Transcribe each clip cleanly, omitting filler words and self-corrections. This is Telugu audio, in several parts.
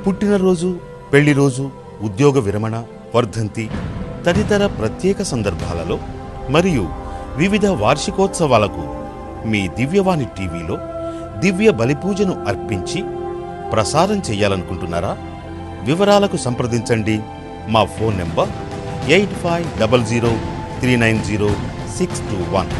పుట్టినరోజు, పెళ్లి రోజు, ఉద్యోగ విరమణ, వర్ధంతి తదితర ప్రత్యేక సందర్భాలలో మరియు వివిధ వార్షికోత్సవాలకు మీ దివ్యవాణి టీవీలో దివ్య బలిపూజను అర్పించి ప్రసారం చేయాలనుకుంటున్నారా? వివరాలకు సంప్రదించండి. మా ఫోన్ నెంబర్ 8500390621.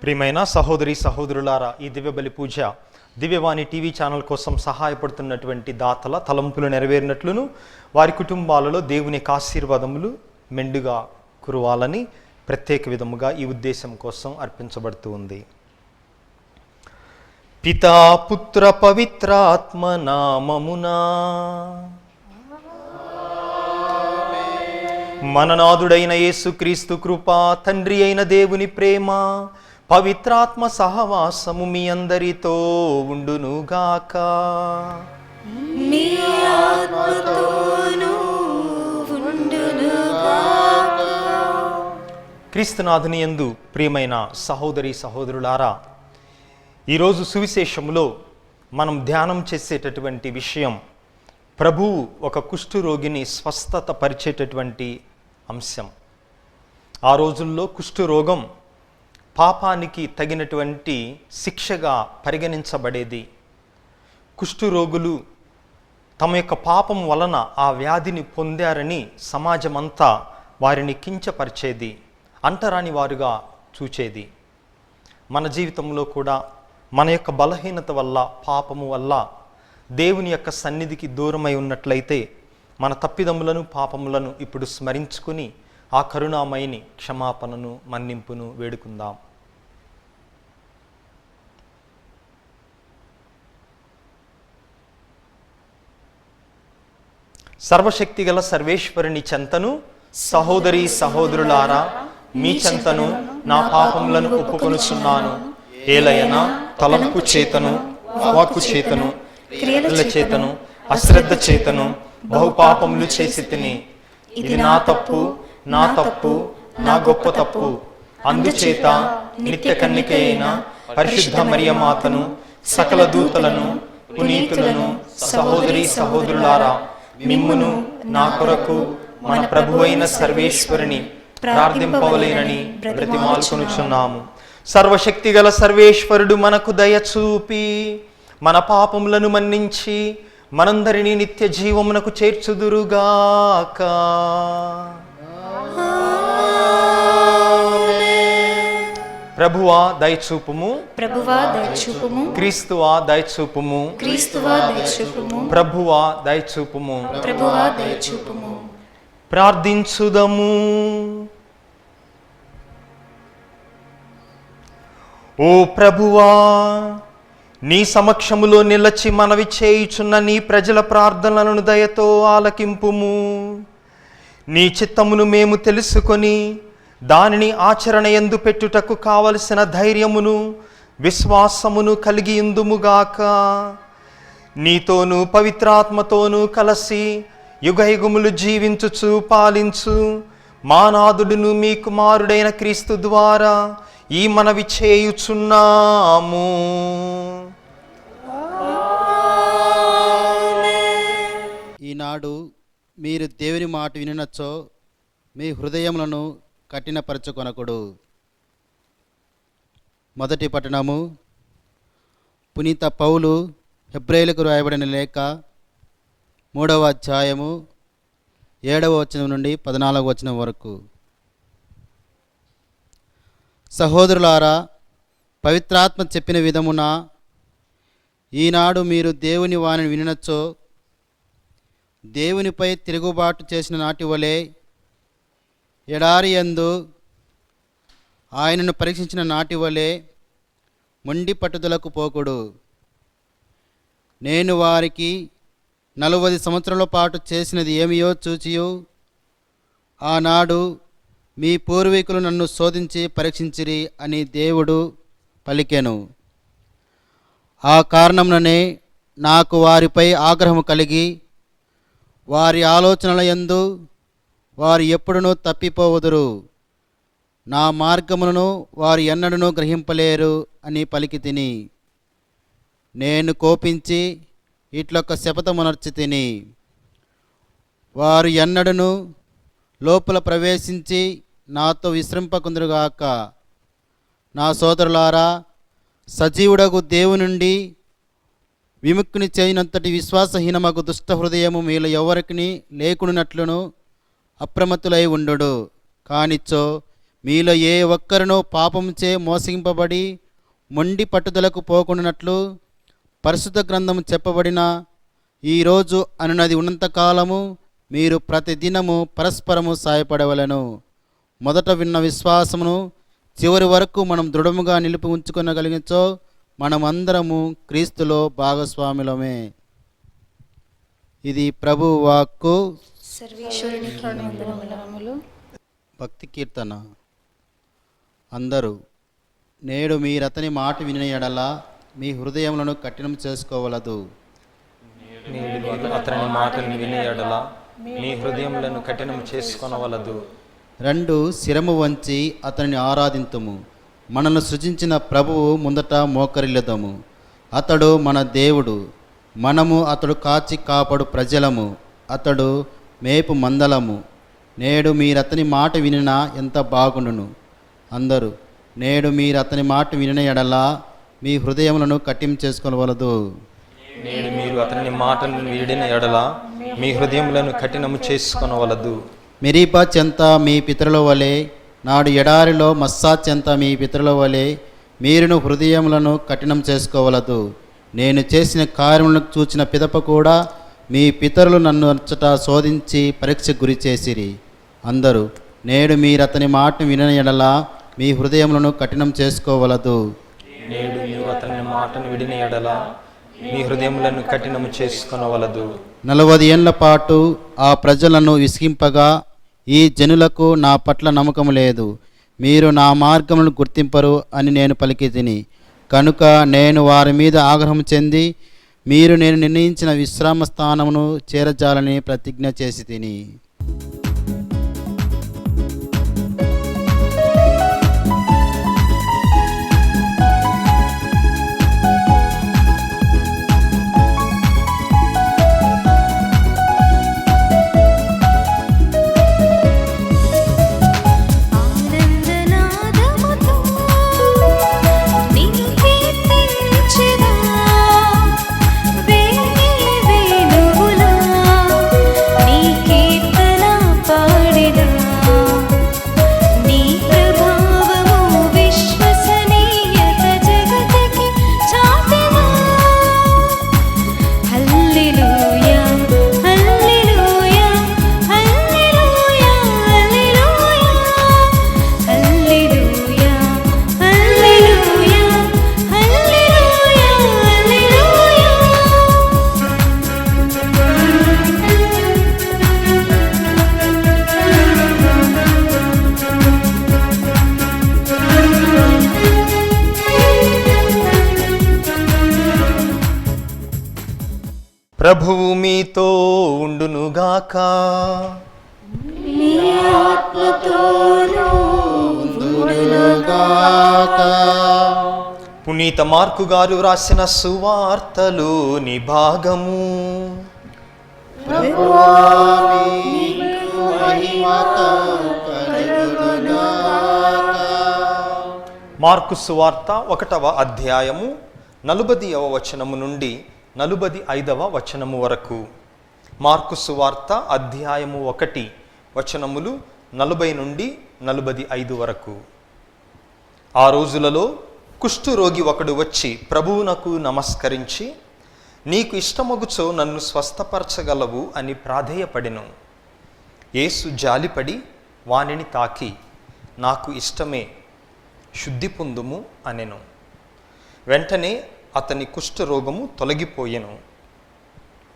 ప్రియమైన సహోదరి సహోదరులారా, ఈ దివ్య బలి పూజ దివ్యవాణి టీవీ ఛానల్ కోసం సహాయపడుతున్నటువంటి దాతల తలంపులు నెరవేరినట్లును వారి కుటుంబాలలో దేవుని ఆశీర్వాదములు మెండుగా కురవాలని ప్రత్యేక విధముగా ఈ ఉద్దేశం కోసం అర్పించబడుతూ ఉంది. పితా పుత్ర పవిత్రాత్మ నామమునా మననాథుడైన యేసుక్రీస్తు కృప, తండ్రి అయిన దేవుని ప్రేమ, పవిత్రాత్మ సహవాసము మీ అందరితో ఉండునుగాక. మీ ఆత్మతోనూ ఉండునుగాక. క్రీస్తునాథుని యందు ప్రియమైన సహోదరి సహోదరులారా, ఈరోజు సువిశేషములో మనం ధ్యానం చేసేటటువంటి విషయం ప్రభువు ఒక కుష్ఠరోగిని స్వస్థత పరిచేటటువంటి అంశం. ఆ రోజుల్లో కుష్ఠరోగం పాపానికి తగినటువంటి శిక్షగా పరిగణించబడేది. కుష్ఠరోగులు తమ యొక్క పాపం వలన ఆ వ్యాధిని పొందారని సమాజమంతా వారిని కించపరిచేది, అంటరాని వారుగా చూచేది. మన జీవితంలో కూడా మన యొక్క బలహీనత వల్ల, పాపము వల్ల దేవుని యొక్క సన్నిధికి దూరమై ఉన్నట్లయితే మన తప్పిదములను, పాపములను ఇప్పుడు స్మరించుకుని ఆ కరుణామయిని క్షమాపణను, మన్నింపును వేడుకుందాం. సర్వశక్తిగల సర్వేశ్వరుని చెంతను, సహోదరి సహోదరులారా, మీ చెంతను నా పాపములను ఒప్పుకొనుచున్నాను. ఏలయన తలంపు చేతను, వాక్కు చేతను, క్రియల చేతను, అశ్రద్ధ చేతను, బహుపాపములు చేసి తిని. ఇది నా తప్పు, నా తప్పు, నా గొప్ప తప్పు. అందుచేత నిత్య కన్నిక అయిన పరిశుద్ధ మరియ మాతను, సకల దూతలను, పునీతులను, సహోదరి సహోదరులారా, మిమ్మును నా కొరకు మన ప్రభువైన సర్వేశ్వరుని ప్రార్థింపవలేనని బ్రతిమాలుకొనుచున్నాము. సర్వశక్తిగల సర్వేశ్వరుడు మనకు దయ చూపి మన పాపములను మన్నించి మనందరినీ నిత్య జీవమునకు చేర్చుదురుగాక. ప్రభువా దయచూపుము, ప్రభువా దయచూపుము, క్రీస్తువా దయచూపుము, క్రీస్తువా దయచూపుము, ప్రభువా దయచూపుము. ప్రభువా దయచూపుము. ప్రార్థించుదము. ఓ ప్రభువా, నీ సమక్షములో నిలచి మనవి చేయుచున్న నీ ప్రజల ప్రార్థనలను దయతో ఆలకింపుము. నీ చిత్తమును మేము తెలుసుకొని దానిని ఆచరణ యందు పెట్టుటకు కావలసిన ధైర్యమును విశ్వాసమును కలిగి ఉందుముగాక. నీతోనూ పవిత్రాత్మతోనూ కలసి యుగయుగములు జీవించుచు పాలించు మానాథుడును మీ కుమారుడైన క్రీస్తు ద్వారా ఈ మనవి చేయుచున్నాము. ఈనాడు మీరు దేవుని మాట వినినచో మీ హృదయములను కఠినపరచుకొనకుడు. మొదటి పట్టణము పునీత పౌలు హెబ్రేయులకు రాయబడిన లేఖ 3వ అధ్యాయము 7వ వచనం నుండి 14వ వచనం వరకు. సహోదరులారా, పవిత్రాత్మ చెప్పిన విధమున ఈనాడు మీరు దేవుని వాణిని వినినచో దేవునిపై తిరుగుబాటు చేసిన నాటి వలె ఎడారి యందు ఆయనను పరీక్షించిన నాటి వలె మొండి పట్టుదలకు పోకుడు. నేను వారికి 40 సంవత్సరాల పాటు చేసినది ఏమియో చూచియు ఆనాడు మీ పూర్వీకులు నన్ను శోధించి పరీక్షించిరి అని దేవుడు పలికెను. ఆ కారణముననే నాకు వారిపై ఆగ్రహం కలిగి వారి ఆలోచనల యందు వారు ఎప్పుడునూ తప్పిపోవుదురు. నా మార్గములను వారు ఎన్నడూనూ గ్రహింపలేరు అని పలికి తిని. నేను కోపించి ఇట్లొక్క శపథమునర్చి తిని. వారు ఎన్నడూనూ లోపల ప్రవేశించి నాతో విశ్రింపకుందురుగాక. నా సోదరులారా, సజీవుడగు దేవుని నుండి విముక్తిని చేయనంతటి విశ్వాసహీనమగు దుష్ట హృదయము మీలో ఎవరికి లేకున్నట్లును అప్రమత్తులై ఉండు. కానిచ్చో మీలో ఏ ఒక్కరినో పాపంచే మోసగింపబడి మొండి పట్టుదలకు పోకుండానట్లు పరిశుద్ధ గ్రంథం చెప్పబడిన ఈరోజు అనున్నది ఉన్నంతకాలము మీరు ప్రతిదినము పరస్పరము సాయపడవలను. మొదట విన్న విశ్వాసమును చివరి వరకు మనం దృఢముగా నిలిపి ఉంచుకొనగలిగించో మనమందరము క్రీస్తులో భాగస్వాములమే. ఇది ప్రభు వాక్కు. సర్వేశ్వరునికి వందనములు. భక్తి కీర్తన. అందరూ నేడు మీరతని మాట వినిన ఎడల మీ హృదయములను కఠినం చేసుకోవలదు. నేడు మీరు అతని మాటను విని ఎడల మీ హృదయములను కఠినం చేసుకొనవలదు. 2 శిరము వంచి అతనిని ఆరాధింతుము. మనను సృజించిన ప్రభువు ముందట మోకరిల్లుదము. అతడు మన దేవుడు, మనము అతడు కాచి కాపాడు ప్రజలము, అతడు మేపు మందలము. నేడు మీరతని మాట వినినా ఎంత బాగుండును. అందరూ నేడు మీరతని మాట వినిన ఎడల మీ హృదయములను కఠినం చేసుకోవలదు. నేడు మీరు అతని మాటను విడిన ఎడల మీ హృదయములను కఠినము చేసుకొనవలదు. మెరీబా చెంత మీ పితరుల వలె, నాడు ఎడారిలో మస్సా చెంత మీ పితరుల వలె మీరును హృదయములను కఠినం చేసుకోవలదు. నేను చేసిన కార్యములను చూచిన పిదప కూడా మీ పితరులు నన్ను అచ్చట శోధించి పరీక్షకు గురి చేసిరి. అందరూ నేడు మీరతని మాట వినిన ఎడల మీ హృదయములను కఠినం చేసుకోవలదు. నేడు మీరు అతని మాటను విడిన ఎడల మీ హృదయములను కఠినము చేసుకొనవలదు. 40 ఏళ్ల పాటు ఆ ప్రజలను విసిగింపగా ఈ జనులకు నా పట్ల నమ్మకం లేదు. మీరు నా మార్గములను గుర్తింపరు అని నేను పలికి తిని. కనుక నేను వారి మీద ఆగ్రహం చెంది మీరు నేను నిర్ణయించిన విశ్రామ స్థానమును చేరజాలని ప్రతిజ్ఞ చేసి తిని. ఆనందనాదముతో నిన్ను కీర్తించెదా, వేణువులా నీ కీర్తన పాడెదా. నీ ప్రభావము విశ్వసనీయత జగతికి చాటెదా. హల్లెలూయా హల్లెలూయా హల్లెలూయా హల్లెలూయా హల్లెలూయా హల్లెలూయా ప్రభువు మీతో ఉండునుగాక. నీ ఆత్మతోనూ ఉండునుగాక. పునీత మార్కు గారు రాసిన సువార్తలోని భాగము. ప్రభువా, నీకు మహిమ కలుగునుగాక. మార్కు సువార్త 1వ అధ్యాయము 40వ వచనము నుండి 45వ వచనము వరకు. మార్కు సువార్త అధ్యాయము 1 వచనములు 40 నుండి 45 వరకు. ఆ రోజులలో కుష్ఠురోగి ఒకడు వచ్చి ప్రభువునకు నమస్కరించి, నీకు ఇష్టమగుచో నన్ను స్వస్థపరచగలవు అని ప్రాధేయపడెను. యేసు జాలిపడి వానిని తాకి, నాకు ఇష్టమే, శుద్ధి పొందుము అనెను. వెంటనే అతని కుష్ఠరోగము తొలగిపోయెను.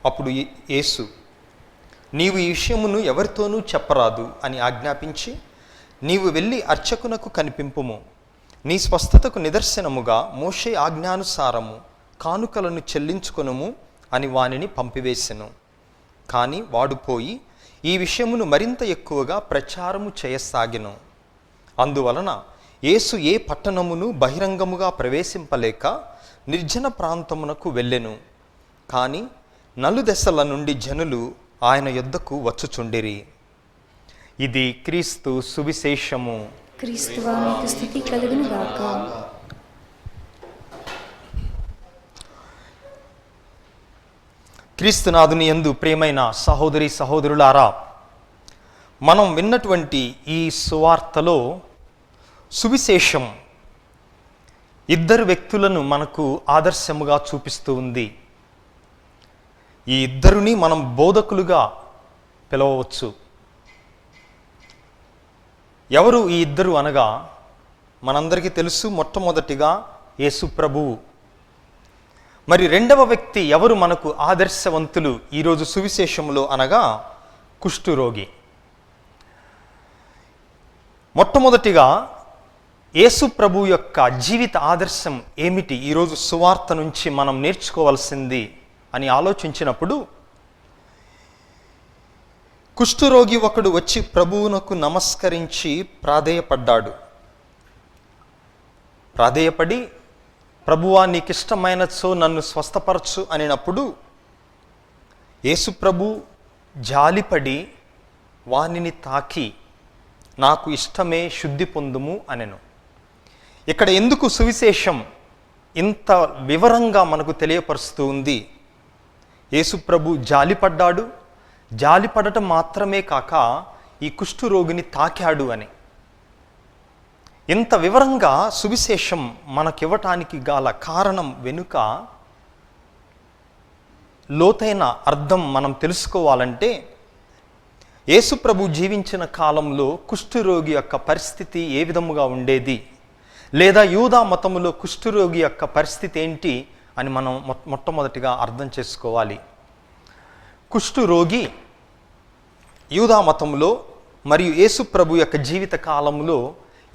అప్పుడు యేసు, నీవు ఈ విషయమును ఎవరితోనూ చెప్పరాదు అని ఆజ్ఞాపించి, నీవు వెళ్ళి అర్చకునకు కనిపింపుము, నీ స్వస్థతకు నిదర్శనముగా మోషే ఆజ్ఞానుసారము కానుకలను చెల్లించుకొనుము అని వానిని పంపివేసెను. కానీ వాడు పోయి ఈ విషయమును మరింత ఎక్కువగా ప్రచారము చేయసాగెను. అందువలన యేసు ఏ పట్టణమును బహిరంగముగా ప్రవేశింపలేక నిర్జన ప్రాంతమునకు వెళ్ళెను. కానీ నలుదెసల నుండి జనులు ఆయన యొద్దకు వచ్చుచుండిరి. ఇది క్రీస్తు సువిశేషము. క్రీస్తువా, నీకు స్తుతి కలుగును గాక. క్రీస్తునాథుని యందు ప్రియమైన సహోదరి సహోదరులారా, మనం విన్నటువంటి ఈ సువార్తలో సువిశేషం ఇద్దరు వ్యక్తులను మనకు ఆదర్శముగా చూపిస్తూ ఉంది. ఈ ఇద్దరిని మనం బోధకులుగా పిలవవచ్చు. ఎవరు ఈ ఇద్దరు అనగా, మనందరికీ తెలుసు, మొట్టమొదటిగా యేసు ప్రభువు. మరి రెండవ వ్యక్తి ఎవరు మనకు ఆదర్శవంతులు ఈరోజు సువిశేషములో అనగా, కుష్ఠురోగి. మొట్టమొదటిగా యేసు ప్రభు యొక్క జీవిత ఆదర్శం ఏమిటి, ఈరోజు సువార్త నుంచి మనం నేర్చుకోవాల్సింది అని ఆలోచించినప్పుడు, కుష్ఠురోగి ఒకడు వచ్చి ప్రభువునకు నమస్కరించి ప్రాధేయపడ్డాడు. ప్రాధేయపడి, ప్రభువా నీకిష్టమైనచో నన్ను స్వస్థపరచు అనినప్పుడు యేసు ప్రభు జాలిపడి వానిని తాకి, నాకు ఇష్టమే, శుద్ధి పొందుము అనెను. ఇక్కడ ఎందుకు సువిశేషం ఇంత వివరంగా మనకు తెలియపరుస్తూ ఉంది? యేసు ప్రభు జాలిపడ్డాడు, జాలిపడటం మాత్రమే కాక ఈ కుష్ఠురోగిని తాకాడు అని. ఇంత వివరంగా సువిశేషం మనకివ్వటానికి గల కారణం వెనుక లోతైన అర్థం మనం తెలుసుకోవాలంటే, యేసు ప్రభు జీవించిన కాలంలో కుష్ఠురోగి యొక్క పరిస్థితి ఏ విధముగా ఉండేది, లేదా యూదా మతములో కుష్ఠురోగి యొక్క పరిస్థితి ఏంటి అని మనం మొట్టమొదటిగా అర్థం చేసుకోవాలి. కుష్ఠురోగి యూదా మతంలో మరియు యేసు ప్రభు యొక్క జీవిత కాలంలో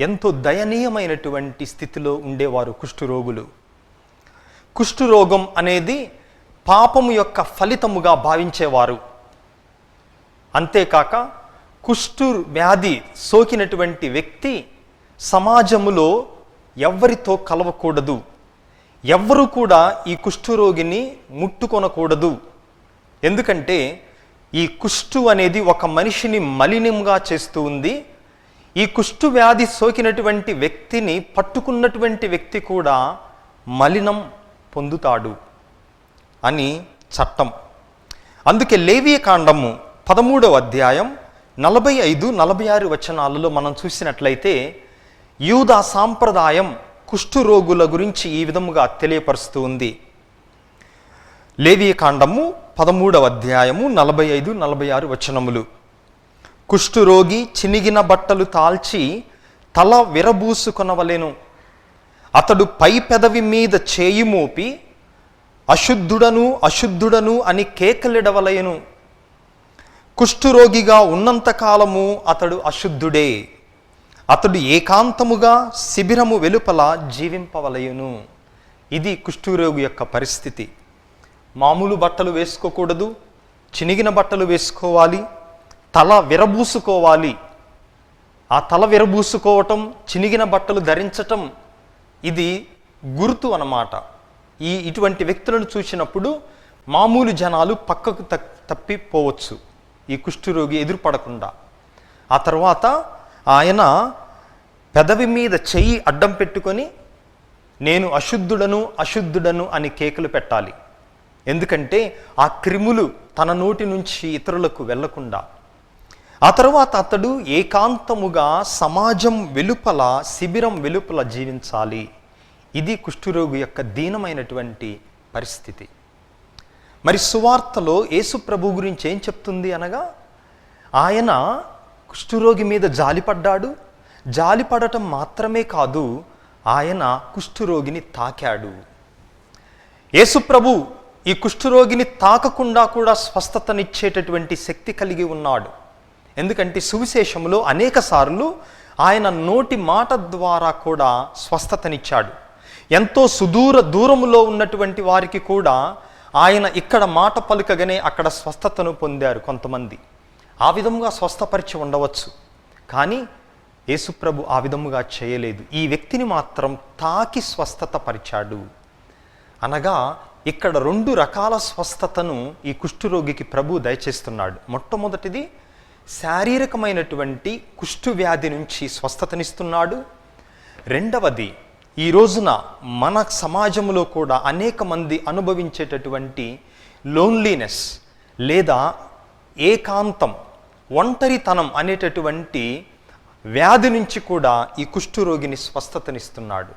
ఎంతో దయనీయమైనటువంటి స్థితిలో ఉండేవారు కుష్ఠురోగులు. కుష్ఠురోగం అనేది పాపము యొక్క ఫలితముగా భావించేవారు. అంతేకాక కుష్టు వ్యాధి సోకినటువంటి వ్యక్తి సమాజములో ఎవ్వరితో కలవకూడదు, ఎవ్వరూ కూడా ఈ కుష్ఠురోగిని ముట్టుకొనకూడదు. ఎందుకంటే ఈ కుష్టు అనేది ఒక మనిషిని మలినంగా చేస్తూ ఉంది. ఈ కుష్టు వ్యాధి సోకినటువంటి వ్యక్తిని పట్టుకున్నటువంటి వ్యక్తి కూడా మలినం పొందుతాడు అని చట్టం. అందుకే లేవియకాండము 13వ అధ్యాయం 45-46 వచనాలలో మనం చూసినట్లయితే యూదా సాంప్రదాయం కుష్ఠురోగుల గురించి ఈ విధముగా తెలియపరుస్తూ ఉంది. లేవియకాండము 13వ అధ్యాయము 45-46 వచనములు. కుష్ఠురోగి చినిగిన బట్టలు తాల్చి తల విరబూసుకొనవలెను. అతడు పై పెదవి మీద చేయి మోపి అశుద్ధుడను అశుద్ధుడను అని కేకలిడవలయను. కుష్ఠురోగిగా ఉన్నంతకాలము అతడు అశుద్ధుడే. అతడు ఏకాంతముగా శిబిరము వెలుపల జీవింపవలయును. ఇది కుష్ఠురోగి యొక్క పరిస్థితి. మామూలు బట్టలు వేసుకోకూడదు, చినిగిన బట్టలు వేసుకోవాలి, తల విరబూసుకోవాలి. ఆ తల విరబూసుకోవటం, చినిగిన బట్టలు ధరించటం ఇది గుర్తు అన్నమాట. ఇటువంటి వ్యక్తులను చూసినప్పుడు మామూలు జనాలు పక్కకు తప్పిపోవచ్చు, ఈ కుష్ఠురోగి ఎదురుపడకుండా. ఆ తర్వాత ఆయన పెదవి మీద చెయ్యి అడ్డం పెట్టుకొని నేను అశుద్ధుడను అశుద్ధుడను అని కేకలు పెట్టాలి. ఎందుకంటే ఆ క్రిములు తన నోటి నుంచి ఇతరులకు వెళ్లకుండా. ఆ తర్వాత అతడు ఏకాంతముగా సమాజం వెలుపల, శిబిరం వెలుపల జీవించాలి. ఇది కుష్ఠురోగి యొక్క దీనమైనటువంటి పరిస్థితి. మరి సువార్తలో యేసు ప్రభు గురించి ఏం చెప్తుంది అనగా, ఆయన కుష్ఠురోగి మీద జాలిపడ్డాడు. జాలిపడటం మాత్రమే కాదు, ఆయన కుష్ఠురోగిని తాకాడు. యేసు ప్రభు ఈ కుష్ఠురోగిని తాకకుండా కూడా స్వస్థతనిచ్చేటటువంటి శక్తి కలిగి ఉన్నాడు. ఎందుకంటే సువిశేషంలో అనేక సార్లు ఆయన నోటి మాట ద్వారా కూడా స్వస్థతనిచ్చాడు. ఎంతో దూరములో ఉన్నటువంటి వారికి కూడా ఆయన ఇక్కడ మాట పలుకగానే అక్కడ స్వస్థతను పొందారు కొంతమంది. ఆ విధముగా స్వస్థపరిచి ఉండవచ్చు, కానీ యేసుప్రభు ఆ విధముగా చేయలేదు. ఈ వ్యక్తిని మాత్రం తాకి స్వస్థత పరిచాడు. అనగా ఇక్కడ 2 రకాల స్వస్థతను ఈ కుష్ఠురోగికి ప్రభు దయచేస్తున్నాడు. మొట్టమొదటిది శారీరకమైనటువంటి కుష్ఠు వ్యాధి నుంచి స్వస్థతనిస్తున్నాడు. రెండవది ఈ రోజున మన సమాజంలో కూడా అనేక మంది అనుభవించేటటువంటి లోన్లీనెస్ లేదా ఏకాంతం, ఒంటరితనం అనేటటువంటి వ్యాధి నుంచి కూడా ఈ కుష్ఠురోగిని స్వస్థతనిస్తున్నాడు.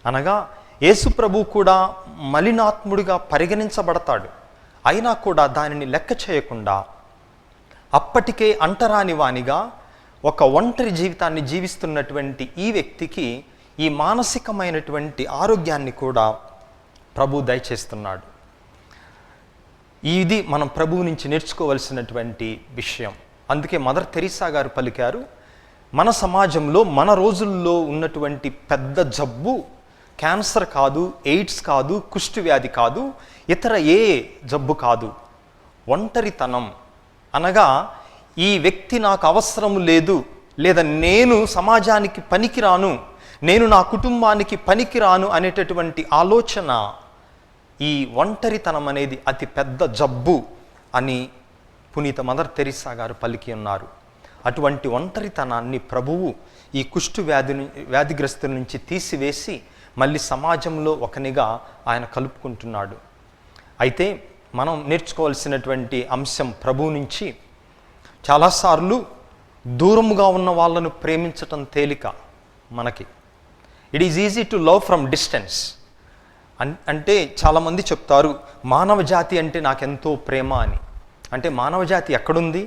అనగా యేసు ప్రభు కూడా మలినాత్ముడిగా పరిగణించబడతాడు. అయినా కూడా దానిని లెక్క చేయకుండా అప్పటికే అంటరాని వానిగా ఒక ఒంటరి జీవితాన్ని జీవిస్తున్నటువంటి ఈ వ్యక్తికి ఈ మానసికమైనటువంటి ఆరోగ్యాన్ని కూడా ప్రభు దయచేస్తున్నాడు. ఇది మనం ప్రభువు నుంచి నేర్చుకోవలసినటువంటి విషయం. అందుకే మదర్ తెరీసా గారు పలికారు, మన సమాజంలో మన రోజుల్లో ఉన్నటువంటి పెద్ద జబ్బు క్యాన్సర్ కాదు, ఎయిడ్స్ కాదు, కుష్టు వ్యాధి కాదు, ఇతర ఏ జబ్బు కాదు, ఒంటరితనం. అనగా ఈ వ్యక్తి నాకు అవసరం లేదు, లేదా నేను సమాజానికి పనికిరాను, నేను నా కుటుంబానికి పనికిరాను అనేటటువంటి ఆలోచన, ఈ ఒంటరితనం అనేది అతి పెద్ద జబ్బు అని పునీత మదర్ తెరీసా గారు పలికి ఉన్నారు. అటువంటి ఒంటరితనాన్ని ప్రభువు ఈ కుష్టు వ్యాధిగ్రస్తుల నుంచి తీసివేసి మళ్ళీ సమాజంలో ఒకనిగా ఆయన కలుపుకుంటున్నాడు. అయితే మనం నేర్చుకోవాల్సినటువంటి అంశం ప్రభువు నుంచి, చాలాసార్లు దూరముగా ఉన్న వాళ్ళను ప్రేమించటం తేలిక మనకి. It is easy to love from distance. అంటే చాలామంది చెప్తారు మానవ జాతి అంటే నాకెంతో ప్రేమ అని. అంటే మానవ జాతి ఎక్కడుంది?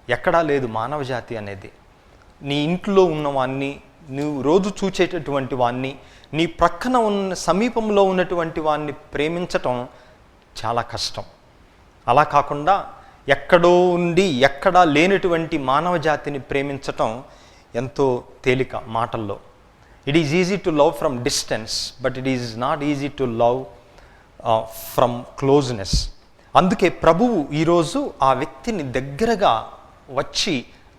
ఎక్కడా లేదు మానవ జాతి అనేది. నీ ఇంట్లో ఉన్నవాన్ని, నువ్వు రోజు చూచేటటువంటి వాన్ని, నీ ప్రక్కన ఉన్న సమీపంలో ఉన్నటువంటి వాన్ని ప్రేమించటం చాలా కష్టం. అలా కాకుండా ఎక్కడో ఉండి ఎక్కడా లేనటువంటి మానవ జాతిని ప్రేమించటం ఎంతో తేలిక మాటల్లో. It is easy to love from distance, but it is not easy to love from closeness. అందుకే ప్రభువు ఈరోజు ఆ వ్యక్తిని దగ్గరగా వచ్చి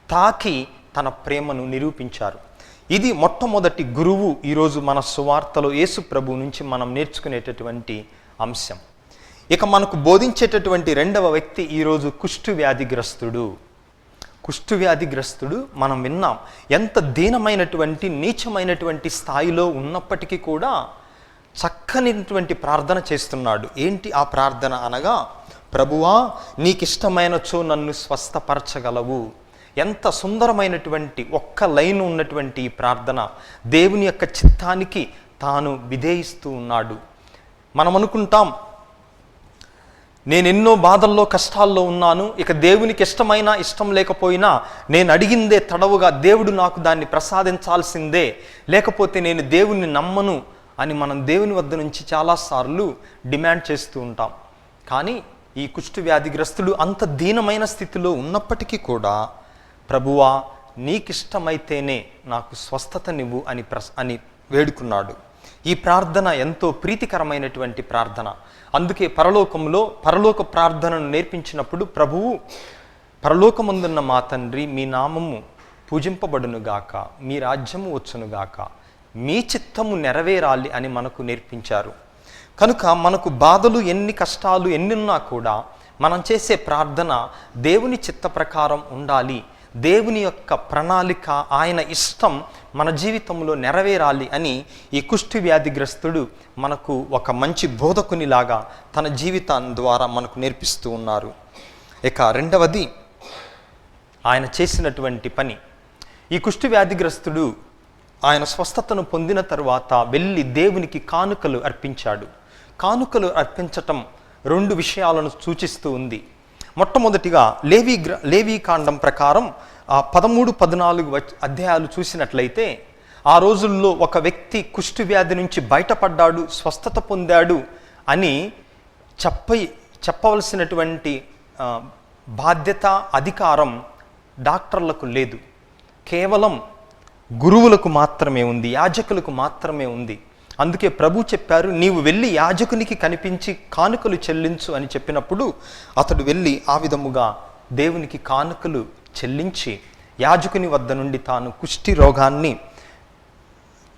తాకి తన ప్రేమను నిరూపించారు. ఇది మొట్టమొదటి గురువు ఈరోజు మన సువార్తలో యేసు ప్రభు నుంచి మనం నేర్చుకునేటటువంటి అంశం. ఇక మనకు బోధించేటటువంటి రెండవ వ్యక్తి ఈరోజు కుష్టు వ్యాధిగ్రస్తుడు. మనం విన్నాం ఎంత దీనమైనటువంటి నీచమైనటువంటి స్థాయిలో ఉన్నప్పటికీ కూడా చక్కనిటువంటి ప్రార్థన చేస్తున్నాడు. ఏంటి ఆ ప్రార్థన అనగా, ప్రభువా నీకిష్టమైనచో నన్ను స్వస్థపరచగలవు. ఎంత సుందరమైనటువంటి ఒక్క లైన్ ఉన్నటువంటి ఈ ప్రార్థన దేవుని యొక్క చిత్తానికి తాను విధేయిస్తూ ఉన్నాడు. మనం అనుకుంటాం, నేను ఎన్నో బాధల్లో కష్టాల్లో ఉన్నాను, ఇక దేవునికి ఇష్టమైనా ఇష్టం లేకపోయినా నేను అడిగిందే తడవుగా దేవుడు నాకు దాన్ని ప్రసాదించాల్సిందే, లేకపోతే నేను దేవుణ్ణి నమ్మను అని మనం దేవుని వద్ద నుంచి చాలాసార్లు డిమాండ్ చేస్తూ ఉంటాం. కానీ ఈ కుష్టు వ్యాధిగ్రస్తుడు అంత దీనమైన స్థితిలో ఉన్నప్పటికీ కూడా, ప్రభువా నీకిష్టమైతేనే నాకు స్వస్థతనివ్వు అని వేడుకున్నాడు. ఈ ప్రార్థన ఎంతో ప్రీతికరమైనటువంటి ప్రార్థన. అందుకే పరలోక ప్రార్థనను నేర్పించినప్పుడు ప్రభువు, పరలోకమందున్న మా తండ్రి మీ నామము పూజింపబడునుగాక, మీ రాజ్యము వచ్చునుగాక, మీ చిత్తము నెరవేరాలి అని మనకు నేర్పించారు. కనుక మనకు బాధలు ఎన్ని కష్టాలు ఎన్నున్నా కూడా మనం చేసే ప్రార్థన దేవుని చిత్త ప్రకారం ఉండాలి. దేవుని యొక్క ప్రణాళిక, ఆయన ఇష్టం మన జీవితంలో నెరవేరాలి అని ఈ కుష్టు వ్యాధిగ్రస్తుడు మనకు ఒక మంచి బోధకునిలాగా తన జీవితం ద్వారా మనకు నేర్పిస్తూ ఉన్నారు. ఇక రెండవది ఆయన చేసినటువంటి పని. ఈ కుష్టు వ్యాధిగ్రస్తుడు ఆయన స్వస్థతను పొందిన తరువాత వెళ్ళి దేవునికి కానుకలు అర్పించాడు. కానుకలు అర్పించటం రెండు విషయాలను సూచిస్తూ ఉంది. మొట్టమొదటిగా లేవీ కాండం ప్రకారం 13-14 అధ్యాయాలు చూసినట్లయితే, ఆ రోజుల్లో ఒక వ్యక్తి కుష్టు వ్యాధి నుంచి బయటపడ్డాడు, స్వస్థత పొందాడు అని చెప్పవలసినటువంటి బాధ్యత, అధికారం డాక్టర్లకు లేదు. కేవలం గురువులకు మాత్రమే ఉంది, యాజకులకు మాత్రమే ఉంది. అందుకే ప్రభు చెప్పారు, నీవు వెళ్ళి యాజకునికి కనిపించి కానుకలు చెల్లించు అని చెప్పినప్పుడు అతడు వెళ్ళి ఆ విధముగా దేవునికి కానుకలు చెల్లించి యాజకుని వద్ద నుండి తాను కుష్టి రోగాన్ని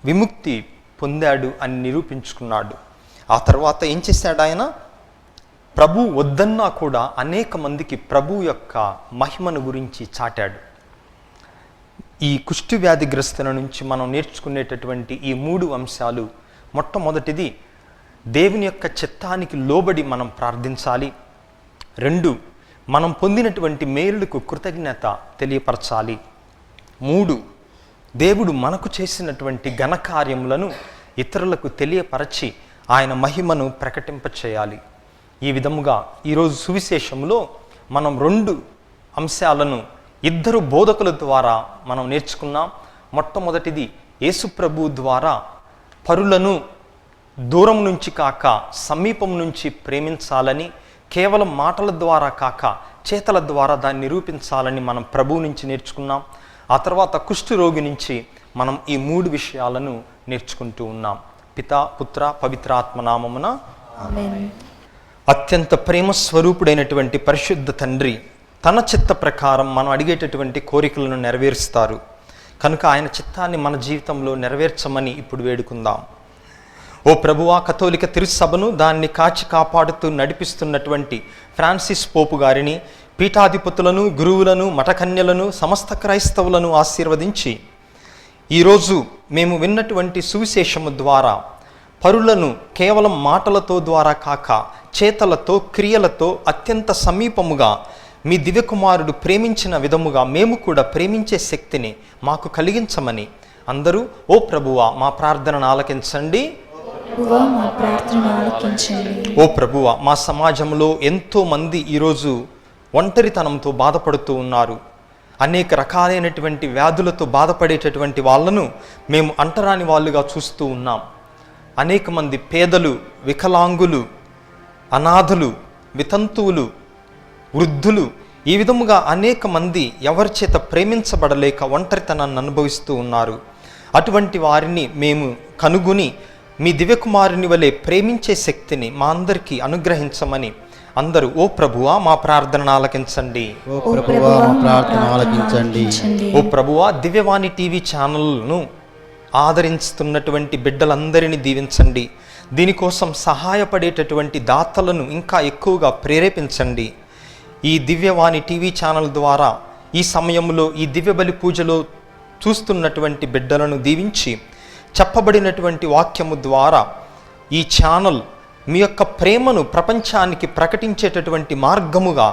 విముక్తి పొందాడు అని నిరూపించుకున్నాడు. ఆ తర్వాత ఏం చేశాడు ఆయన? ప్రభు వద్దన్నా కూడా అనేక మందికి ప్రభు యొక్క మహిమను గురించి చాటాడు. ఈ కుష్టి వ్యాధిగ్రస్తుల నుంచి మనం నేర్చుకునేటటువంటి ఈ 3 అంశాలు, మొట్టమొదటిది దేవుని యొక్క చిత్తానికి లోబడి మనం ప్రార్థించాలి. 2, మనం పొందినటువంటి మేలులకు కృతజ్ఞత తెలియపరచాలి. 3, దేవుడు మనకు చేసినటువంటి ఘనకార్యములను ఇతరులకు తెలియపరచి ఆయన మహిమను ప్రకటింపచేయాలి. ఈ విధముగా ఈరోజు సువిశేషంలో మనం 2 అంశాలను 2 బోధకుల ద్వారా మనం నేర్చుకున్నాం. మొట్టమొదటిది యేసు ప్రభు ద్వారా పరులను దూరం నుంచి కాక సమీపం నుంచి ప్రేమించాలని, కేవలం మాటల ద్వారా కాక చేతల ద్వారా దాన్ని నిరూపించాలని మనం ప్రభువు నుంచి నేర్చుకున్నాం. ఆ తర్వాత కుష్టు రోగి నుంచి మనం ఈ 3 విషయాలను నేర్చుకుంటూ ఉన్నాం. పితా, పుత్ర, పవిత్రాత్మ నామమున ఆమేన్. అత్యంత ప్రేమ స్వరూపుడైనటువంటి పరిశుద్ధ తండ్రి తన చిత్త ప్రకారం మనం అడిగేటటువంటి కోరికలను నెరవేరుస్తారు. కనుక ఆయన చిత్తాన్ని మన జీవితంలో నెరవేర్చమని ఇప్పుడు వేడుకుందాం. ఓ ప్రభువా, కథోలిక తిరుసభను దాన్ని కాచి కాపాడుతూ నడిపిస్తున్నటువంటి ఫ్రాన్సిస్ పోపు గారిని, పీఠాధిపతులను, గురువులను, మఠకన్యలను, సమస్త క్రైస్తవులను ఆశీర్వదించి ఈరోజు మేము విన్నటువంటి సువిశేషము ద్వారా పరులను కేవలం మాటలతో ద్వారా కాక చేతలతో, క్రియలతో అత్యంత సమీపముగా మీ దివ్యకుమారుడు ప్రేమించిన విధముగా మేము కూడా ప్రేమించే శక్తిని మాకు కలిగించమని అందరూ ఓ ప్రభువా మా ప్రార్థనను ఆలకించండి. ప్రభువా మా ప్రార్థన ఆలకించండి. ఓ ప్రభువా, మా సమాజంలో ఎంతో మంది ఈరోజు ఒంటరితనంతో బాధపడుతూ ఉన్నారు. అనేక రకాలైనటువంటి వ్యాధులతో బాధపడేటటువంటి వాళ్ళను మేము అంటరాని వాళ్ళుగా చూస్తూ ఉన్నాం. అనేక మంది పేదలు, వికలాంగులు, అనాథులు, వితంతువులు, వృద్ధులు, ఈ విధముగా అనేక మంది ఎవరి చేత ప్రేమించబడలేక ఒంటరితనాన్ని అనుభవిస్తూ ఉన్నారు. అటువంటి వారిని మేము కనుగొని మీ దివ్యకుమారుని వలె ప్రేమించే శక్తిని మా అందరికీ అనుగ్రహించమని అందరూ ఓ ప్రభువా మా ప్రార్థనను ఆలకించండి. ఓ ప్రభువా మా ప్రార్థన ఆలకించండి. ఓ ప్రభువా దివ్యవాణి టీవీ ఛానల్ను ఆదరిస్తున్నటువంటి బిడ్డలందరినీ దీవించండి. దీనికోసం సహాయపడేటటువంటి దాతలను ఇంకా ఎక్కువగా ప్రేరేపించండి. ఈ దివ్యవాణి టీవీ ఛానల్ ద్వారా ఈ సమయంలో ఈ దివ్యబలి పూజలో చూస్తున్నటువంటి బిడ్డలను దీవించి చెప్పబడినటువంటి వాక్యము ద్వారా ఈ ఛానల్ మీ యొక్క ప్రేమను ప్రపంచానికి ప్రకటించేటటువంటి మార్గముగా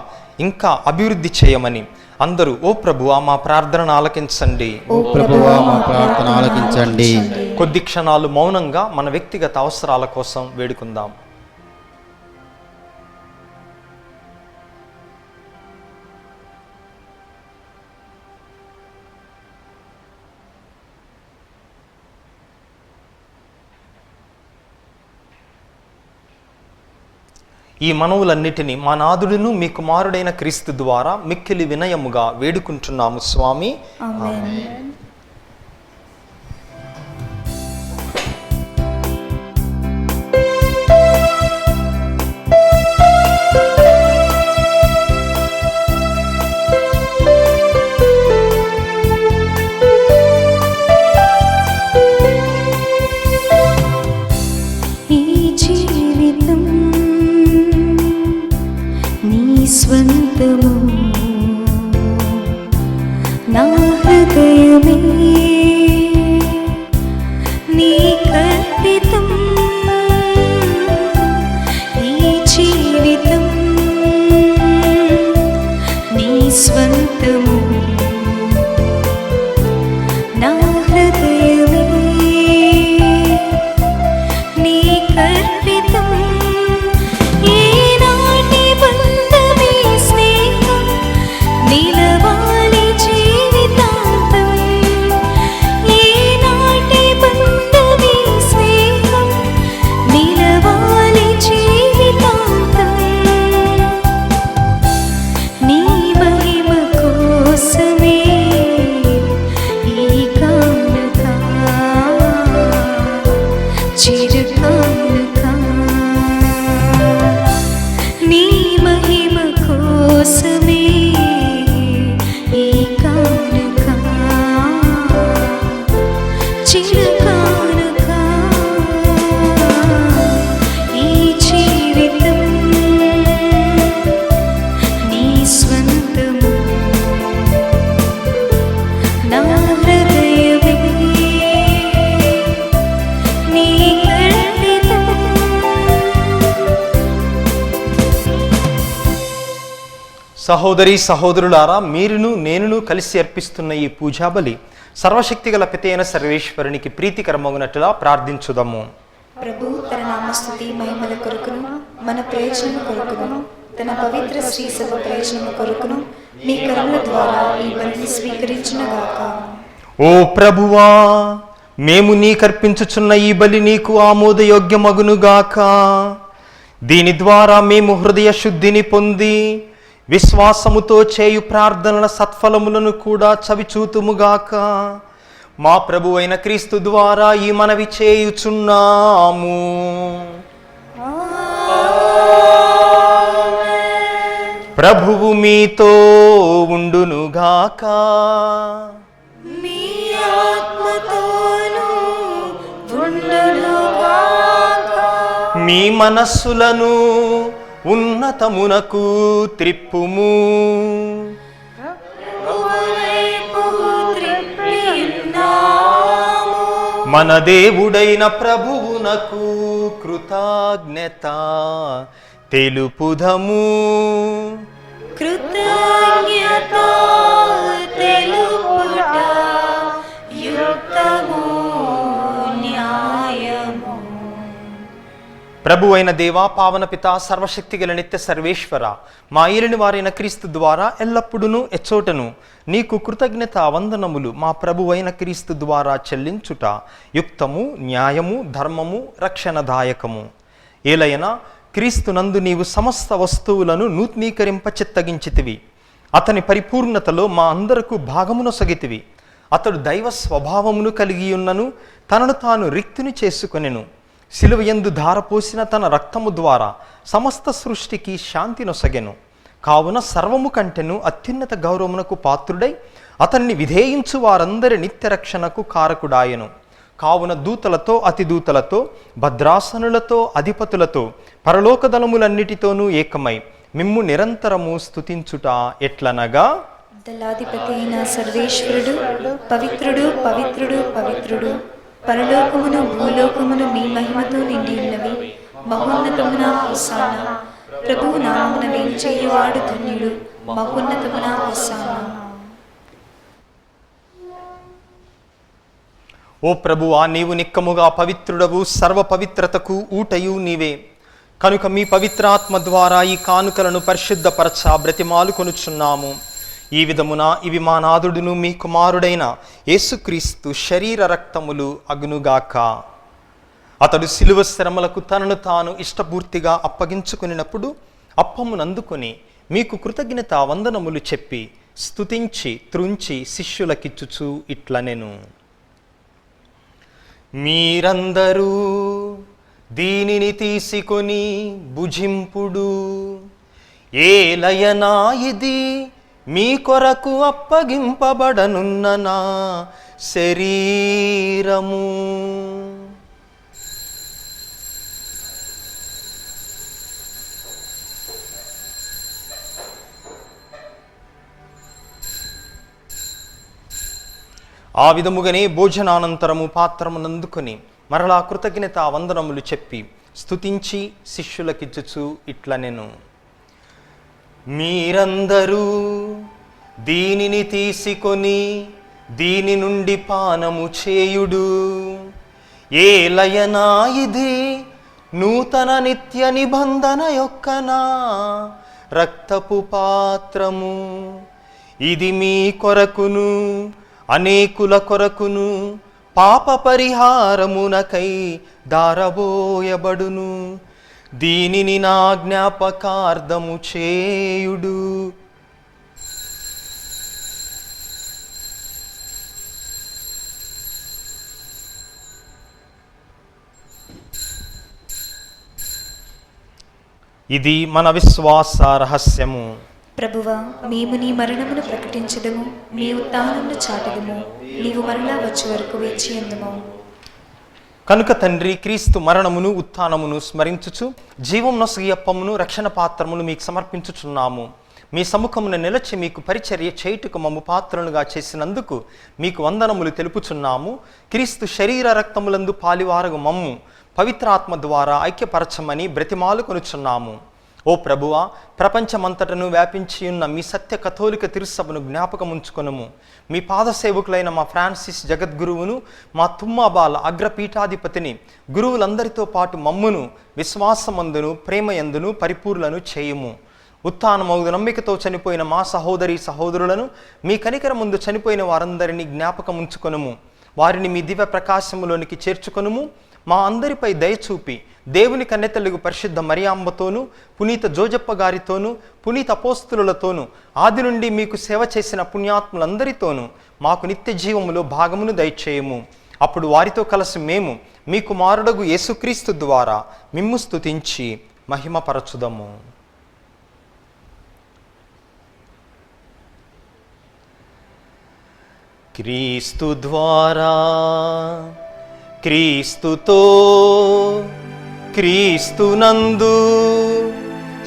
ఇంకా అభివృద్ధి చేయమని అందరూ ఓ ప్రభువా మా ప్రార్థనను ఆలకించండి. ఓ ప్రభువా మా ప్రార్థన ఆలకించండి. కొద్ది క్షణాలు మౌనంగా మన వ్యక్తిగత అవసరాల కోసం వేడుకుందాం. ఈ మనవులన్నిటినీ మా నాథుడును మీ కుమారుడైన క్రీస్తు ద్వారా మిక్కిలి వినయముగా వేడుకుంటున్నాము స్వామి. ఆమేన్. స్వంతము నా హృదయమే నీ కల్పితం ఈ జీవితం నీ స్వంతము నా హృదయమే నీ కల్పితం నిలవాలి జీవితాంతం ఏనాటి బంధమే స్నేహం నిలవాలి జీవితాంతం నీ మహిమ కోసమే ఈ కానుక చిరు కానుక నీ మహిమ కోసమే సహోదరి సహోదరులారా, మీరును నేనును కలిసి అర్పిస్తున్న ఈ పూజాబలి సర్వశక్తిగల పితైన సర్వేశ్వరునికి ప్రీతికరమగునట్లుగా ప్రార్థించుదాము. ప్రభు తన నామస్తుతి మహిమల కొరకును మన ప్రయోజనం కొరకును తన పవిత్ర శ్రీ సభ ప్రయోజనం కొరకును మీ కరుణ ద్వారా ఈ బలిని స్వీకరించునుగాక. ఓ ప్రభువా, మేము నీకర్పించుచున్న ఈ బలి నీకు ఆమోదయోగ్యమగునుగాక. దీని ద్వారా మేము హృదయ శుద్ధిని పొంది విశ్వాసముతో చేయు ప్రార్థనల సత్ఫలములను కూడా చవిచూతుముగాక. మా ప్రభు అయిన క్రీస్తు ద్వారా ఈ మనవి చేయుచున్నాము. ప్రభువు మీతో ఉండునుగాక. మీ ఆత్మతోను ఉండునుగాక. మీ మనస్సులను ఉన్నతమునకు త్రిప్పుము. మన దేవుడైన ప్రభువునకు కృతజ్ఞత తెలుపుదము. కృతజ్ఞత తెలుపుట యుక్తము న్యాయము. ప్రభు అయిన దేవా, పావన పిత, సర్వశక్తి గల నిత్య సర్వేశ్వర, మా ఏలిన వారైన క్రీస్తు ద్వారా ఎల్లప్పుడూ ఎచ్చోటను నీకు కృతజ్ఞత వందనములు మా ప్రభు అయిన క్రీస్తు ద్వారా చెల్లించుట యుక్తము, న్యాయము, ధర్మము, రక్షణదాయకము. ఏలైనా క్రీస్తునందు నీవు సమస్త వస్తువులను నూతనీకరింప చిత్తగించితివి. అతని పరిపూర్ణతలో మా అందరకు భాగమునొసగితివి. అతడు దైవ స్వభావమును కలిగి ఉన్నను తనను తాను రిక్తుని చేసుకొనెను. సిలువయందు ధారపోసిన తన రక్తము ద్వారా సమస్త సృష్టికి శాంతి నొసగెను. కావున సర్వము కంటెను అత్యున్నత గౌరవమునకు పాత్రుడై అతన్ని విధేయించు వారందరి నిత్యరక్షణకు కారకుడాయను. కావున దూతలతో అతిదూతలతో భద్రాసనులతో అధిపతులతో పరలోక దళములన్నిటితోనూ ఏకమై మిమ్ము నిరంతరము స్తుతించుట ఎట్లనగా, దళాధిపతి అయిన సర్వేశ్వరుడు పవిత్రుడు పవిత్రుడు పవిత్రుడు, పరలోకమును భూలోకమును మీ మహిమతో నిండి ఉన్నవి. మహోన్నతమున హోసానా, ప్రభువు నామమున వేంచేయువాడు ధన్యుడు. మహోన్నతమున హోసానా. ఓ ప్రభువా, నీవు నిక్కముగా పవిత్రుడవు, సర్వ పవిత్రతకు ఊటయు నీవే. కనుక మీ పవిత్రాత్మ ద్వారా ఈ కానుకలను పరిశుద్ధపరచ బ్రతిమాలు కొనుచున్నాము. ఈ విధమున ఇవి మా నాథుడును మీ కుమారుడైన యేసుక్రీస్తు శరీర రక్తములు అగునుగాక. అతడు శిలువ శ్రమలకు తనను తాను ఇష్టపూర్తిగా అప్పగించుకునినప్పుడు అప్పమునందుకొని మీకు కృతజ్ఞత వందనములు చెప్పి స్తుతించి త్రుంచి శిష్యులకిచ్చుచు ఇట్లనెను, మీరందరూ దీనిని తీసుకొని భుజింపుడు. ఏలయనా ఇది మీ కొరకు అప్పగింపబడనున్న నా శరీరము. ఆ విధముగానే భోజనానంతరము పాత్రమునందుకొని మరలా కృతజ్ఞత వందనములు చెప్పి స్తుతించి శిష్యులకిచ్చుచు ఇట్లనెను, మీరందరూ దీనిని తీసుకొని దీని నుండి పానము చేయుడు. ఏలయనా ఇది నూతన నిత్య నిబంధన యొక్క నా రక్తపు పాత్రము. ఇది మీ కొరకును అనేకుల కొరకును పాప పరిహారమునకై దారబోయబడును. దీనిని నా జ్ఞాపకార్థము చేయుడు. ఇది మన విశ్వాస రహస్యము. ప్రభువా, మేము నీ మరణమును ప్రకటించదము, నీ ఉత్థానమును చాటదము. నీవు మరలా వచ్చే వరకు వేచి ఉందుము. కనుక తండ్రి, క్రీస్తు మరణమును ఉత్థానమును స్మరించుచు జీవం నొసగి అప్పమును రక్షణ పాత్రమును మీకు సమర్పించుచున్నాము. మీ సముఖమున నిలచి మీకు పరిచర్య చేయుటకు మమ్ము పాత్రలుగా చేసినందుకు మీకు వందనములు తెలుపుచున్నాము. క్రీస్తు శరీర రక్తములందు పాలివారగు మమ్ము పవిత్రాత్మ ద్వారా ఐక్యపరచమని బ్రతిమాలు కొనుచున్నాము. ఓ ప్రభువా, ప్రపంచమంతటను వ్యాపించి ఉన్న మీ సత్య కథోలిక తిరుసభను జ్ఞాపకముంచుకొనుము. మీ పాదసేవకులైన మా ఫ్రాన్సిస్ జగద్గురువును, మా తుమ్మాబాల అగ్రపీఠాధిపతిని, గురువులందరితో పాటు మమ్మును విశ్వాసమందును ప్రేమయందును పరిపూర్ణను చేయుము. ఉత్థానమగు నమ్మికతో చనిపోయిన మా సహోదరి సహోదరులను, మీ కనికర ముందు చనిపోయిన వారందరినీ జ్ఞాపకముంచుకొనుము. వారిని మీ దివ్య ప్రకాశములోనికి చేర్చుకొనుము. మా అందరిపై దయచూపి దేవుని కన్నెతల్లుగు పరిశుద్ధ మరియాంబతోనూ, పునీత జోజప్ప గారితోనూ, పునీత అపోస్తులతోనూ, ఆది నుండి మీకు సేవ చేసిన పుణ్యాత్ములందరితోనూ మాకు నిత్య జీవములో భాగమును దయచేయము. అప్పుడు వారితో కలిసి మేము మీ కుమారుడగు యేసుక్రీస్తు ద్వారా మిమ్ము స్తుతించి మహిమపరచుదము. క్రీస్తు ద్వారా, క్రీస్తుతో, క్రీస్తునందు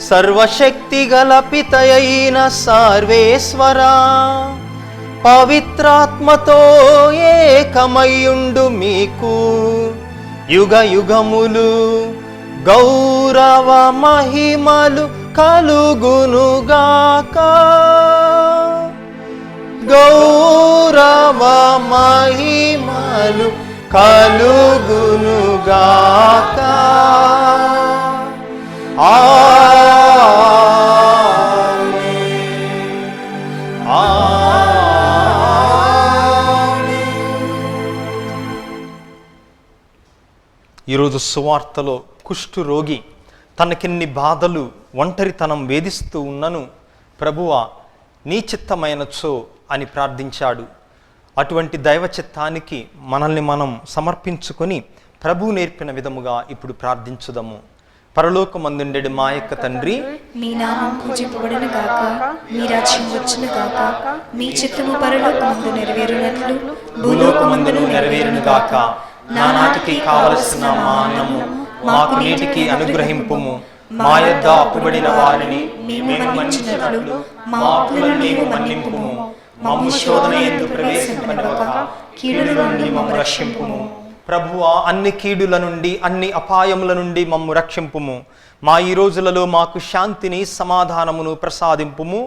సర్వశక్తి గల పితయైన సర్వేశ్వర పవిత్రాత్మతో ఏకమయ్యుండు మీకు యుగ యుగములు గౌరవ మహిమలు కలుగునుగాక. గౌరవ మహిమలు కలుగునుగాక. ఆమేన్. ఆమేన్. ఈరోజు సువార్తలో కుష్టు రోగి తనకిన్ని బాధలు, ఒంటరితనం వేధిస్తూ ఉన్నను ప్రభువా నీ చిత్తమైనచో అని ప్రార్థించాడు. అటువంటి దైవ చిత్తానికి మనల్ని మనం సమర్పించుకొని ప్రభు నేర్పిన విధముగా ఇప్పుడు ప్రార్థించుదము. పరలోకమందుండెడు మా యొక్క తండ్రి, మీ నామం పూజింపబడును గాక, మీ రాజ్యం వచ్చును గాక, మీ చిత్తము పరలోకమందు నెరవేరునట్లు భూలోకమందును నెరవేరును గాక. నానాటికి కావలసిన మా అన్నము మాకు నేటికి అనుగ్రహింపుము. మా యొద్ద అప్పుబడిన వారిని మేము మన్నించినట్లు మా అప్పులను నీవు మన్నింపుము. మమ్ము శోధన యందు ప్రవేశింపనివ్వక కీడుల నుండి మమ్ము రక్షింపుము. ప్రభువా, అన్ని కీడుల నుండి అన్ని అపాయముల నుండి మమ్ము రక్షింపుము. మా ఈ రోజులలో మాకు శాంతిని సమాధానమును ప్రసాదింపుము.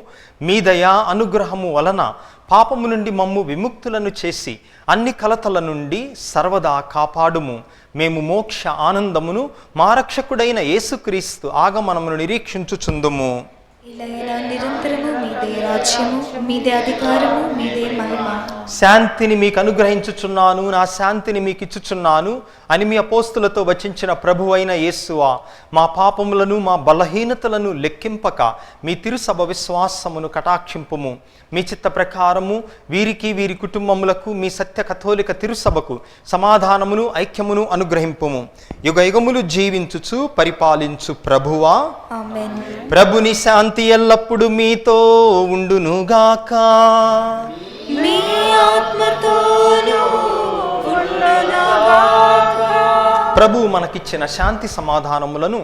మీ దయా అనుగ్రహము వలన పాపము నుండి మమ్ము విముక్తులను చేసి అన్ని కలతల నుండి సర్వదా కాపాడుము. మేము మోక్ష ఆనందమును మా రక్షకుడైన యేసుక్రీస్తు ఆగమనమును నిరీక్షించుచుందుము. ఇలా నిరంతరము మీదే రాజ్యము, మీదే అధికారము, మీదే మహిమ. శాంతిని మీకు అనుగ్రహించుచున్నాను, నా శాంతిని మీకు ఇచ్చుచున్నాను అని మీ అపోస్తులతో వచించిన ప్రభువైన యేసువా, మా పాపములను మా బలహీనతలను లెక్కింపక మీ తిరుసభ విశ్వాసమును కటాక్షింపుము. మీ చిత్త ప్రకారము వీరికి వీరి కుటుంబములకు మీ సత్య కథోలిక తిరుసభకు సమాధానమును ఐక్యమును అనుగ్రహింపుము. యుగ యుగములు జీవించుచు పరిపాలించు ప్రభువా, ఆమేన్. ప్రభుని శాంతి ఎల్లప్పుడు మీతో ఉండునుగాక. మీ ఆత్మతోనూ ఉండునుగాక. ప్రభు మనకిచ్చిన శాంతి సమాధానములను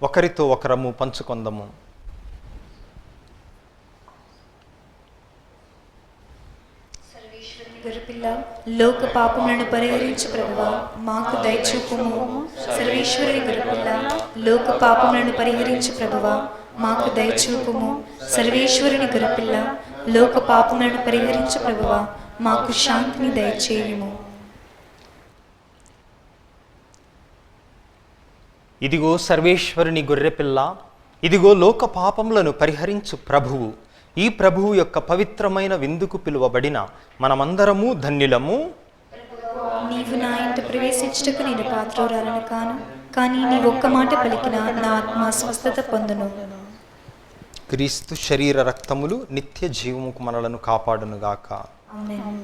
ఒకరితో ఒకరము పంచుకొందము. గొర్రెపిల్ల, లోక పాపములను పరిహరించు ప్రభువా, మాకు దయచూపుము. సర్వేశ్వరుని గొర్రెపిల్ల, లోక పాపములను పరిహరించు ప్రభువా, మాకు దయచూపుము. సర్వేశ్వరుని గొర్రెపిల్ల, లోక పాపములను పరిహరించు ప్రభువా, మాకు శాంతిని దయచేయుము. ఇదిగో సర్వేశ్వరుని గొర్రెపిల్ల, ఇదిగో లోక పాపములను పరిహరించు ప్రభువు. ఈ ప్రభువు యొక్క పవిత్రమైన విందుకు పిలువబడిన మనమందరము ధన్యులము. నీవు నా ఇంట ప్రవేశించుటకు నేను పాత్రురాలను కాను, కానీ నీ ఒక్క మాట పలికిన నా ఆత్మ స్వస్థత పొందును. క్రీస్తు శరీర రక్తములు నిత్య జీవముకు మనలను కాపాడునుగాక. ఆమేన్.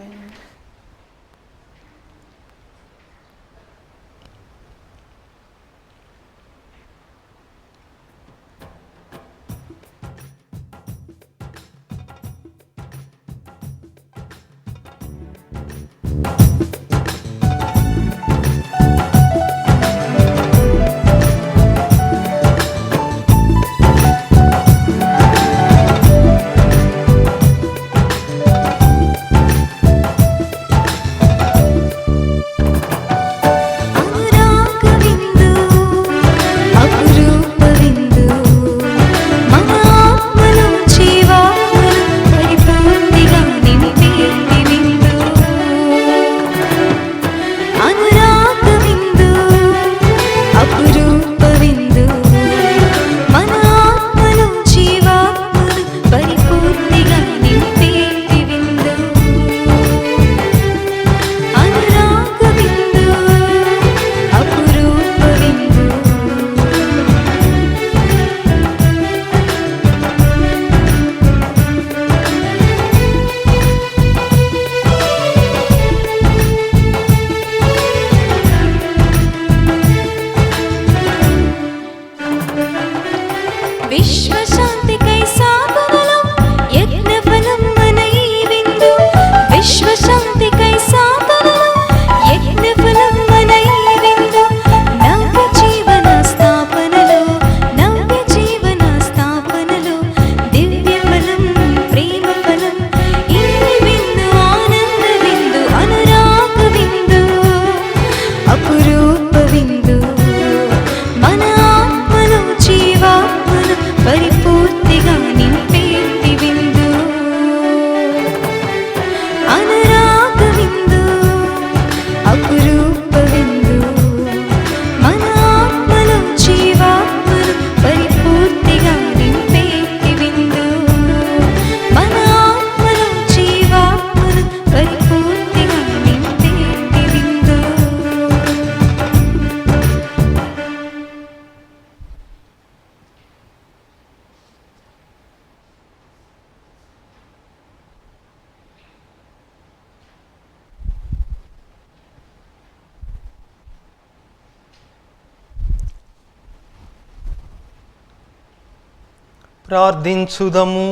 ప్రార్థించుదము.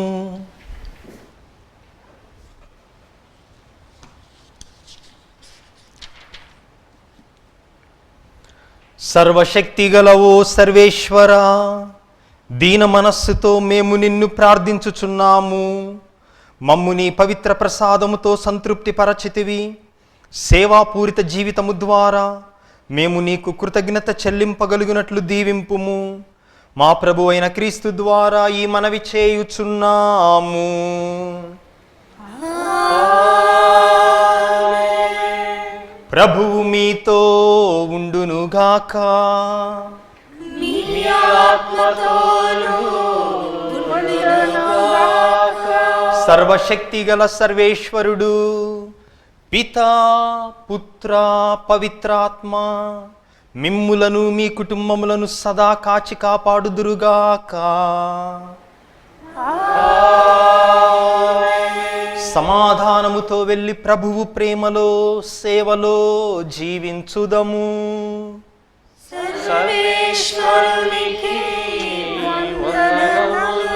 సర్వశక్తిగలవో సర్వేశ్వర, దీన మనస్సుతో మేము నిన్ను ప్రార్థించుచున్నాము. మమ్ము నీ పవిత్ర ప్రసాదముతో సంతృప్తి పరచితివి. సేవాపూరిత జీవితము ద్వారా మేము నీకు కృతజ్ఞత చెల్లింపగలుగునట్లు దీవింపుము. మా ప్రభు అయిన క్రీస్తు ద్వారా ఈ మనవి చేయుచున్నాము. ప్రభువు మీతో ఉండునుగాక. సర్వశక్తి గల సర్వేశ్వరుడు పితా, పుత్ర, పవిత్రాత్మ మిమ్ములను మీ కుటుంబములను సదా కాచి కాపాడుదురుగాక. సమాధానముతో వెళ్ళి ప్రభువు ప్రేమలో సేవలో జీవించుదము. సర్వేశ్వరునికి వందనములు.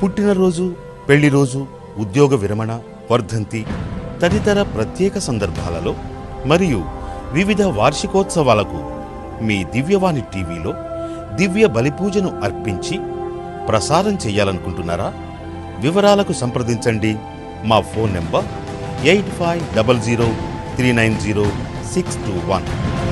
పుట్టినరోజు, పెళ్లి రోజు, ఉద్యోగ విరమణ, వర్ధంతి తదితర ప్రత్యేక సందర్భాలలో మరియు వివిధ వార్షికోత్సవాలకు మీ దివ్యవాణి టీవీలో దివ్య బలిపూజను అర్పించి ప్రసారం చేయాలనుకుంటున్నారా? వివరాలకు సంప్రదించండి. మా ఫోన్ నెంబర్ 8500 390 621.